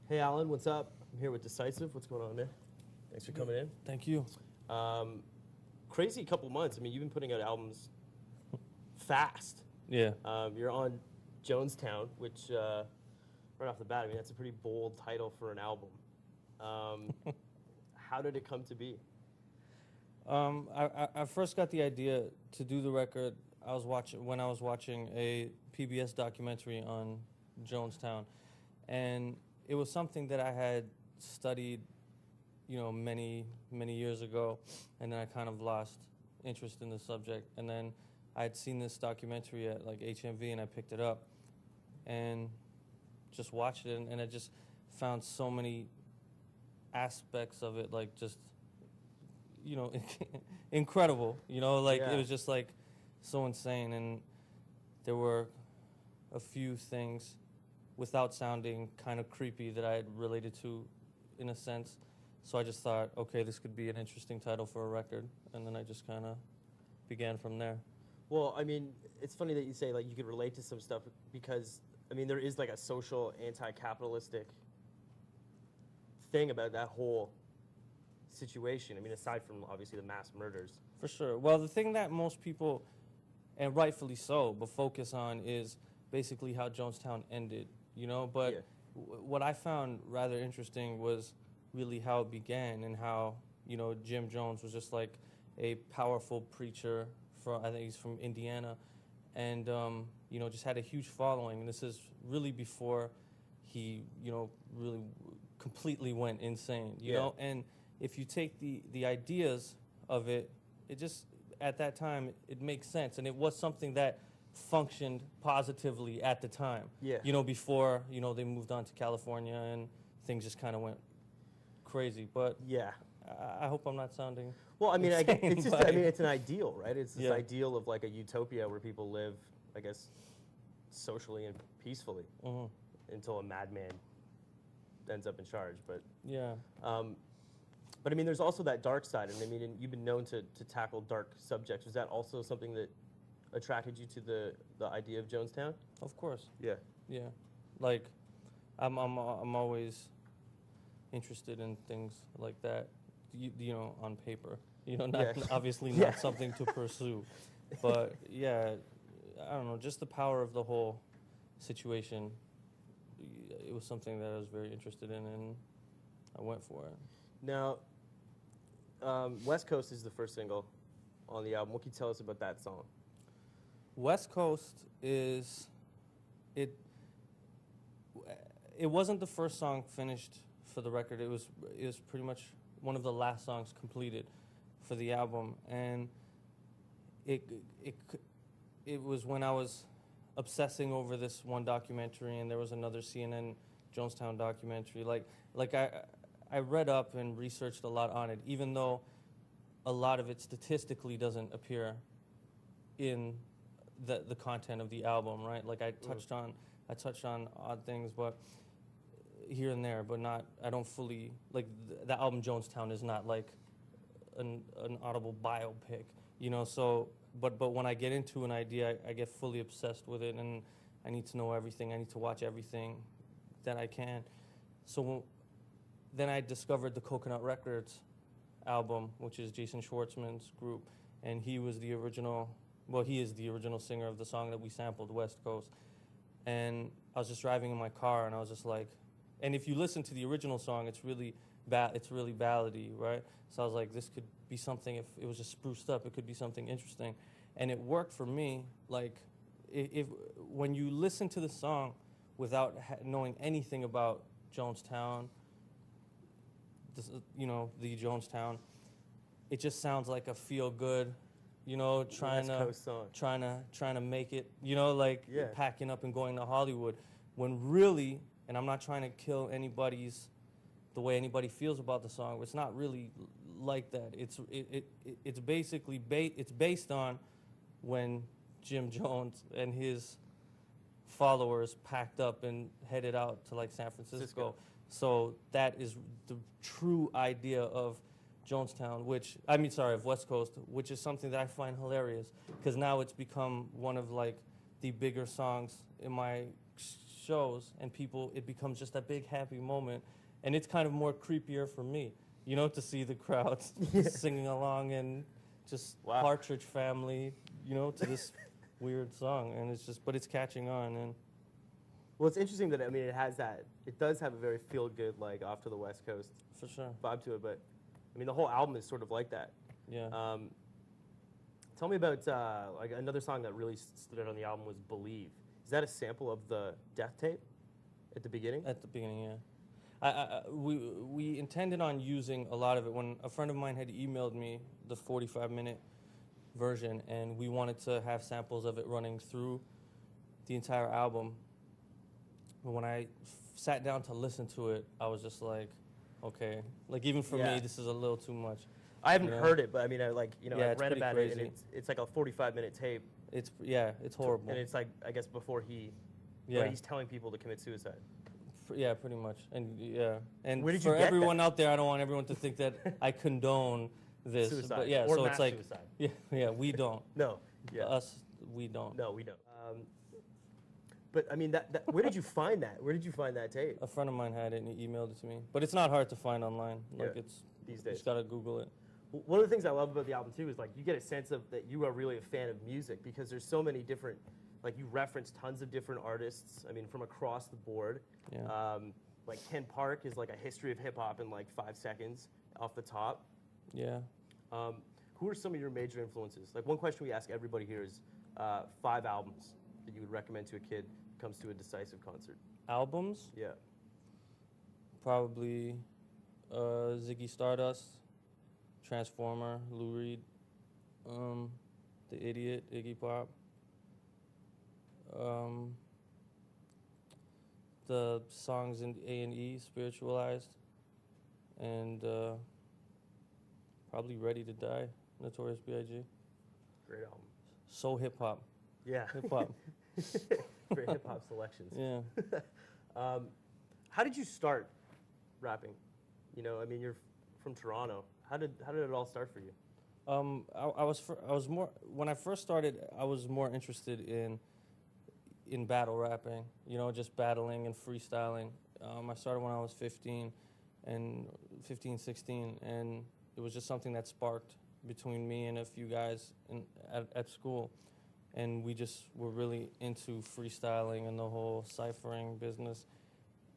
Hey, Alan, what's up? I'm here with D-Sisive. What's going on, man? Thanks for coming in. Thank you. Crazy couple months. I mean, you've been putting out albums fast. Yeah. You're on Jonestown, which, right off the bat, I mean, that's a pretty bold title for an album. How did it come to be? I first got the idea to do the record. I was watching a PBS documentary on Jonestown, and it was something that I had studied, many years ago, and then I kind of lost interest in the subject. And then I had seen this documentary at like HMV, and I picked it up and just watched it, and I just found so many aspects of it, like just incredible. It was just like so insane, and there were a few things without sounding kind of creepy that I had related to in a sense. So I just thought, okay, this could be an interesting title for a record, and then I just kind of began from there. Well, I mean, it's funny that you say like you could relate to some stuff because, I mean, there is like a social anti-capitalistic thing about that whole situation. I mean, aside from obviously the mass murders. For sure. Well, the thing that most people, and rightfully so, but focus on is basically how Jonestown ended, But Yeah. What I found rather interesting was really how it began and how, Jim Jones was just like a powerful preacher I think he's from Indiana, and, just had a huge following. And this is really before he, really completely went insane, you know? And if you take the ideas of it, it just, at that time, it makes sense. And it was something that functioned positively at the time. Yeah. Before, they moved on to California and things just kind of went crazy. But Yeah. I hope I'm not sounding Well, I mean, insane, it's just, but- I mean, it's an ideal, right? It's this Yeah. ideal of like a utopia where people live, I guess, socially and peacefully Mhm. until a madman ends up in charge. But Yeah. But I mean, there's also that dark side, and I mean, and you've been known to tackle dark subjects. Was that also something that attracted you to the idea of Jonestown? Of course. Yeah. Yeah. Like, I'm always interested in things like that, on paper. Not Yeah. obviously Yeah. not something to pursue. But yeah, I don't know, just the power of the whole situation. It was something that I was very interested in, and I went for it. Now, West Coast is the first single on the album. What can you tell us about that song? West Coast is it. It wasn't the first song finished for the record. It was pretty much one of the last songs completed for the album, and it was when I was obsessing over this one documentary, and there was another CNN Jonestown documentary. Like I read up and researched a lot on it, even though a lot of it statistically doesn't appear in the content of the album, right? Like I touched on odd things, but here and there, but not. I don't fully like the album Jonestown is not like an audible biopic, So, but when I get into an idea, I get fully obsessed with it, and I need to know everything. I need to watch everything that I can. So then I discovered the Coconut Records album, which is Jason Schwartzman's group, and he was the original. Well, he is the original singer of the song that we sampled, West Coast. And I was just driving in my car, and I was just like, and if you listen to the original song, it's really ballady, right? So I was like, this could be something. If it was just spruced up, it could be something interesting, and it worked for me. Like, if when you listen to the song without knowing anything about Jonestown, the Jonestown, it just sounds like a feel good. Trying to make it, packing up and going to Hollywood, when really, and I'm not trying to kill the way anybody feels about the song, but it's not really like that. It's basically it's based on when Jim Jones and his followers packed up and headed out to like San Francisco. So that is the true idea of Jonestown, of West Coast, which is something that I find hilarious, because now it's become one of like the bigger songs in my shows and people, it becomes just a big happy moment, and it's kind of more creepier for me, you know, to see the crowds singing along and just Partridge Family, you know, to this weird song, and it's just, but it's catching on. And well, it's interesting that, I mean, it does have a very feel-good, like, off to the West Coast for sure vibe to it, but, I mean, the whole album is sort of like that. Yeah. Tell me about, like, another song that really stood out on the album was Believe. Is that a sample of the Death tape at the beginning? At the beginning, yeah. We intended on using a lot of it. When a friend of mine had emailed me the 45-minute version, and we wanted to have samples of it running through the entire album. When I sat down to listen to it, I was just like, okay. Like, even for me, this is a little too much. I haven't heard it, but I mean, I I've read about crazy. it, and it's like a 45-minute tape. It's horrible. And it's like, I guess before he's telling people to commit suicide. Yeah, pretty much. And and where did for you get everyone that? out there, I don't want everyone to think that I condone this. Suicide. But yeah, or so mass it's like suicide. yeah, we don't. No. Yeah. Us, we don't. No, we don't. But I mean, where did you find that? Where did you find that tape? A friend of mine had it and he emailed it to me. But it's not hard to find online. Like it's these days. You just gotta Google it. One of the things I love about the album too is like you get a sense of that you are really a fan of music because there's so many different, like you reference tons of different artists. I mean, from across the board. Yeah. Like Ken Park is like a history of hip hop in like 5 seconds off the top. Yeah. Who are some of your major influences? Like one question we ask everybody here is 5 albums that you would recommend to a kid who comes to a D-Sisive concert. Albums? Yeah. Probably Ziggy Stardust, Transformer, Lou Reed, The Idiot, Iggy Pop. The songs in A&E, Spiritualized, and probably Ready to Die, Notorious B.I.G. Great album. So hip-hop. Yeah. Hip-hop. Great hip-hop selections. Yeah. How did you start rapping? You know, I mean, you're from Toronto. How did it all start for you? I was more, when I first started, I was more interested in battle rapping, you know, just battling and freestyling. I started when I was 15, 16, and it was just something that sparked between me and a few guys at school. And we just were really into freestyling and the whole ciphering business.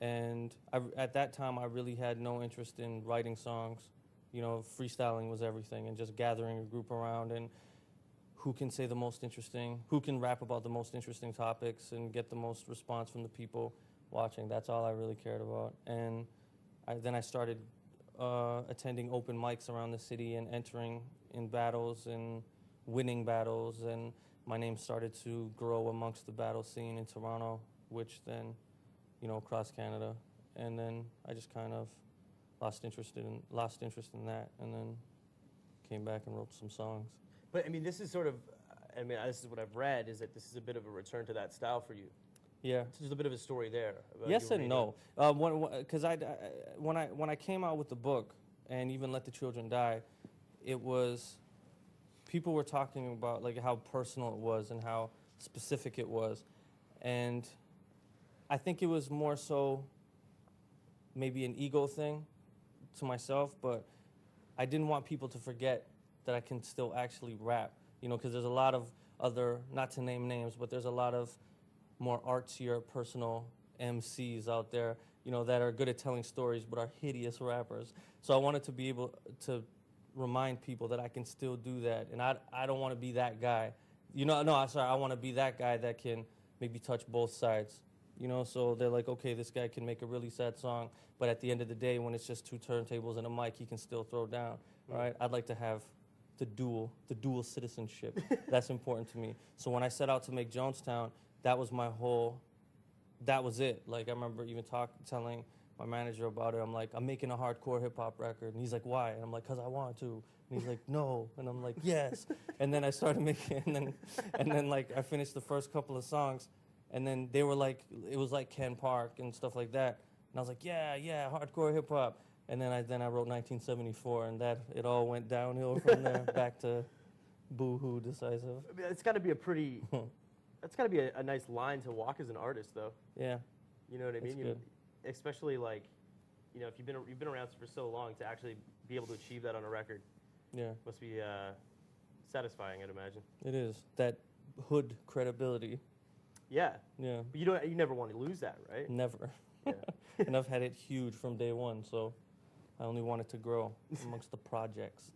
And at that time, I really had no interest in writing songs. You know, freestyling was everything, and just gathering a group around and who can say the most interesting, who can rap about the most interesting topics and get the most response from the people watching. That's all I really cared about. And then I started attending open mics around the city and entering in battles and winning battles. And my name started to grow amongst the battle scene in Toronto, which then, you know, across Canada. And then I just kind of lost interest in that, and then came back and wrote some songs. But I mean, this is sort of, I mean, this is what I've read, is that this is a bit of a return to that style for you. Yeah. So there's a bit of a story there. Yes and no. Because when I came out with the book, and even Let the Children Die, it was, people were talking about like how personal it was and how specific it was. And I think it was more so maybe an ego thing to myself, but I didn't want people to forget that I can still actually rap, you know, because there's a lot of other, not to name names, but there's a lot of more artsier, personal MCs out there, you know, that are good at telling stories but are hideous rappers. So I wanted to be able to remind people that I can still do that, and I don't want to be that guy. You know, no, sorry, I want to be that guy that can maybe touch both sides. You know, so they're like, okay, this guy can make a really sad song, but at the end of the day, when it's just 2 turntables and a mic, he can still throw down, right? I'd like to have the dual citizenship. That's important to me. So when I set out to make Jonestown, that was it. Like, I remember even telling my manager about it. I'm like, I'm making a hardcore hip-hop record. And he's like, why? And I'm like, because I want to. And he's like, no. And I'm like, yes. And then I started making, and then like, I finished the first couple of songs. And then they were like, it was like Ken Park and stuff like that. And I was like, yeah, hardcore hip hop. And then I wrote 1974, and that it all went downhill from there back to Boo-Hoo D-Sisive. I mean, it's got to be a pretty, That's got to be a nice line to walk as an artist, though. Yeah. You know what I That's mean? good. Especially like, you know, if you've been around for so long to actually be able to achieve that on a record Yeah. must be satisfying, I'd imagine. It is that hood credibility. Yeah, Yeah. but you never want to lose that, right? Never. Yeah. And I've had it huge from day one, so I only want it to grow amongst the projects.